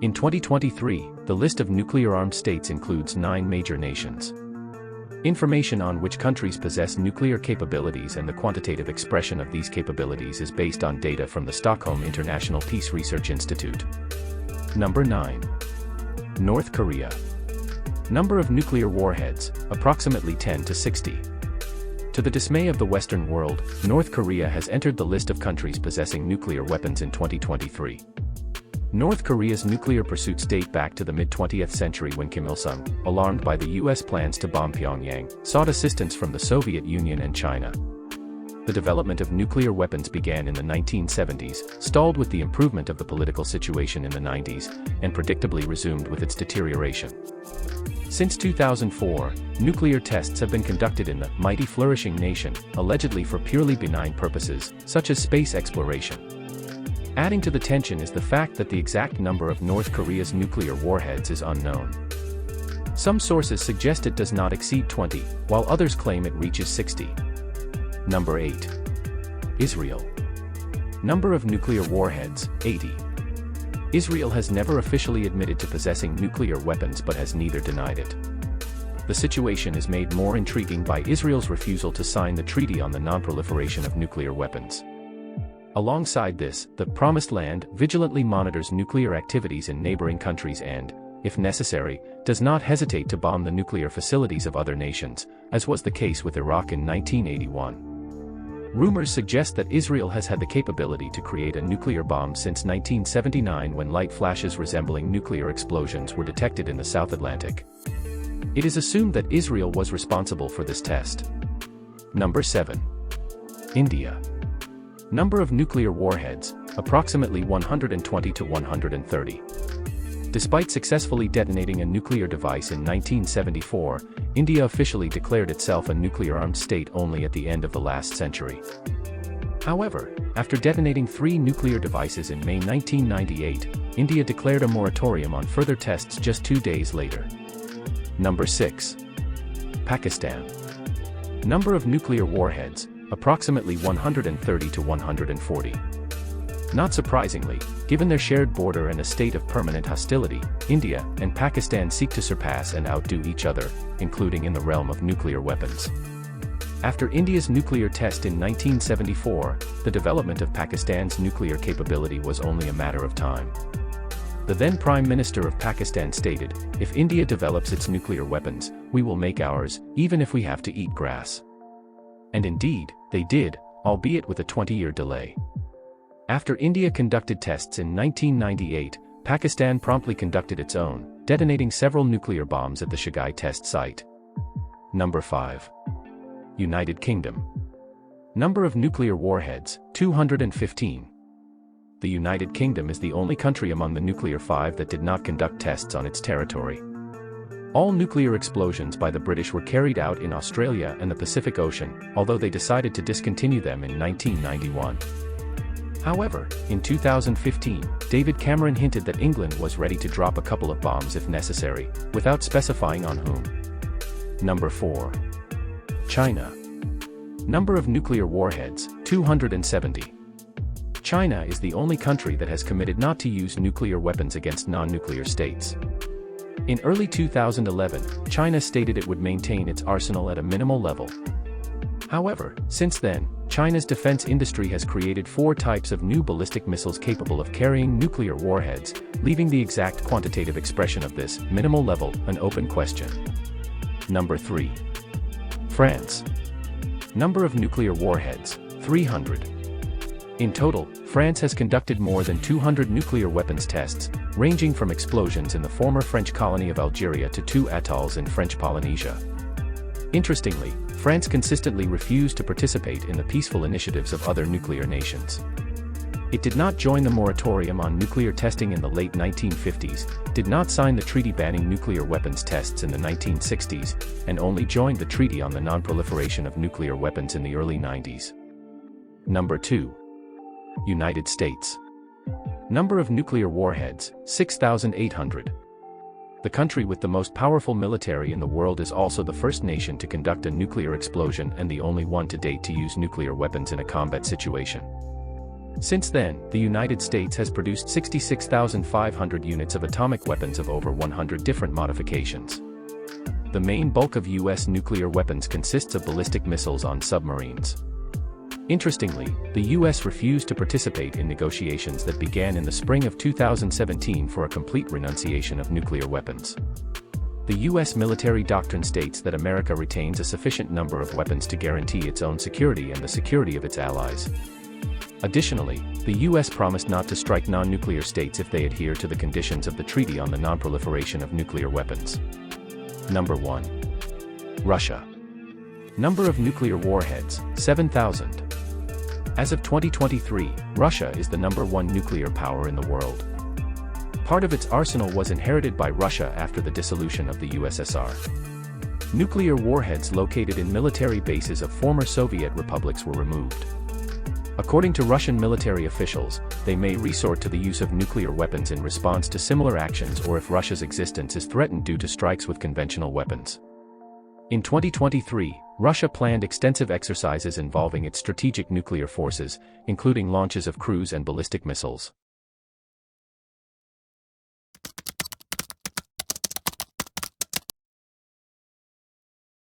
In 2023, the list of nuclear-armed states includes 9 major nations. Information on which countries possess nuclear capabilities and the quantitative expression of these capabilities is based on data from the Stockholm International Peace Research Institute. Number 9. North Korea. Number of nuclear warheads, approximately 10 to 60. To the dismay of the Western world, North Korea has entered the list of countries possessing nuclear weapons in 2023. North Korea's nuclear pursuits date back to the mid-20th century when Kim Il-sung, alarmed by the US plans to bomb Pyongyang, sought assistance from the Soviet Union and China. The development of nuclear weapons began in the 1970s, stalled with the improvement of the political situation in the 90s, and predictably resumed with its deterioration. Since 2004, nuclear tests have been conducted in the mighty flourishing nation, allegedly for purely benign purposes, such as space exploration. Adding to the tension is the fact that the exact number of North Korea's nuclear warheads is unknown. Some sources suggest it does not exceed 20, while others claim it reaches 60. Number 8. Israel. Number of nuclear warheads, 80. Israel has never officially admitted to possessing nuclear weapons but has neither denied it. The situation is made more intriguing by Israel's refusal to sign the Treaty on the Non-Proliferation of Nuclear Weapons. Alongside this, the Promised Land vigilantly monitors nuclear activities in neighboring countries and, if necessary, does not hesitate to bomb the nuclear facilities of other nations, as was the case with Iraq in 1981. Rumors suggest that Israel has had the capability to create a nuclear bomb since 1979 when light flashes resembling nuclear explosions were detected in the South Atlantic. It is assumed that Israel was responsible for this test. Number 7. India. Number of nuclear warheads, approximately 120 to 130. Despite successfully detonating a nuclear device in 1974, India officially declared itself a nuclear-armed state only at the end of the last century. However, after detonating 3 nuclear devices in May 1998, India declared a moratorium on further tests just 2 days later. Number 6. Pakistan. Number of nuclear warheads, approximately 130 to 140. Not surprisingly, given their shared border and a state of permanent hostility, India and Pakistan seek to surpass and outdo each other, including in the realm of nuclear weapons. After India's nuclear test in 1974, the development of Pakistan's nuclear capability was only a matter of time. The then Prime Minister of Pakistan stated, "If India develops its nuclear weapons, we will make ours, even if we have to eat grass." And indeed, they did, albeit with a 20-year delay. After India conducted tests in 1998, Pakistan promptly conducted its own, detonating several nuclear bombs at the Shagai test site. Number 5. United Kingdom. Number of nuclear warheads, 215. The United Kingdom is the only country among the nuclear 5 that did not conduct tests on its territory. All nuclear explosions by the British were carried out in Australia and the Pacific Ocean, although they decided to discontinue them in 1991. However, in 2015, David Cameron hinted that England was ready to drop a couple of bombs if necessary, without specifying on whom. Number 4. China. Number of nuclear warheads, 270. China is the only country that has committed not to use nuclear weapons against non-nuclear states. In early 2011, China stated it would maintain its arsenal at a minimal level. However, since then, China's defense industry has created 4 types of new ballistic missiles capable of carrying nuclear warheads, leaving the exact quantitative expression of this minimal level an open question. Number 3. France. Number of nuclear warheads, 300. In total, France has conducted more than 200 nuclear weapons tests, ranging from explosions in the former French colony of Algeria to 2 atolls in French Polynesia. Interestingly, France consistently refused to participate in the peaceful initiatives of other nuclear nations. It did not join the moratorium on nuclear testing in the late 1950s, did not sign the treaty banning nuclear weapons tests in the 1960s, and only joined the Treaty on the Non-Proliferation of Nuclear Weapons in the early 90s. Number 2. United States. Number of nuclear warheads, 6,800. The country with the most powerful military in the world is also the first nation to conduct a nuclear explosion and the only one to date to use nuclear weapons in a combat situation. Since then, the United States has produced 66,500 units of atomic weapons of over 100 different modifications. The main bulk of U.S. nuclear weapons consists of ballistic missiles on submarines. Interestingly, the U.S. refused to participate in negotiations that began in the spring of 2017 for a complete renunciation of nuclear weapons. The U.S. military doctrine states that America retains a sufficient number of weapons to guarantee its own security and the security of its allies. Additionally, the U.S. promised not to strike non-nuclear states if they adhere to the conditions of the Treaty on the Non-Proliferation of Nuclear Weapons. Number 1. Russia. Number of nuclear warheads, 7,000. As of 2023, Russia is the number 1 nuclear power in the world. Part of its arsenal was inherited by Russia after the dissolution of the USSR. Nuclear warheads located in military bases of former Soviet republics were removed. According to Russian military officials, they may resort to the use of nuclear weapons in response to similar actions or if Russia's existence is threatened due to strikes with conventional weapons. In 2023, Russia planned extensive exercises involving its strategic nuclear forces, including launches of cruise and ballistic missiles.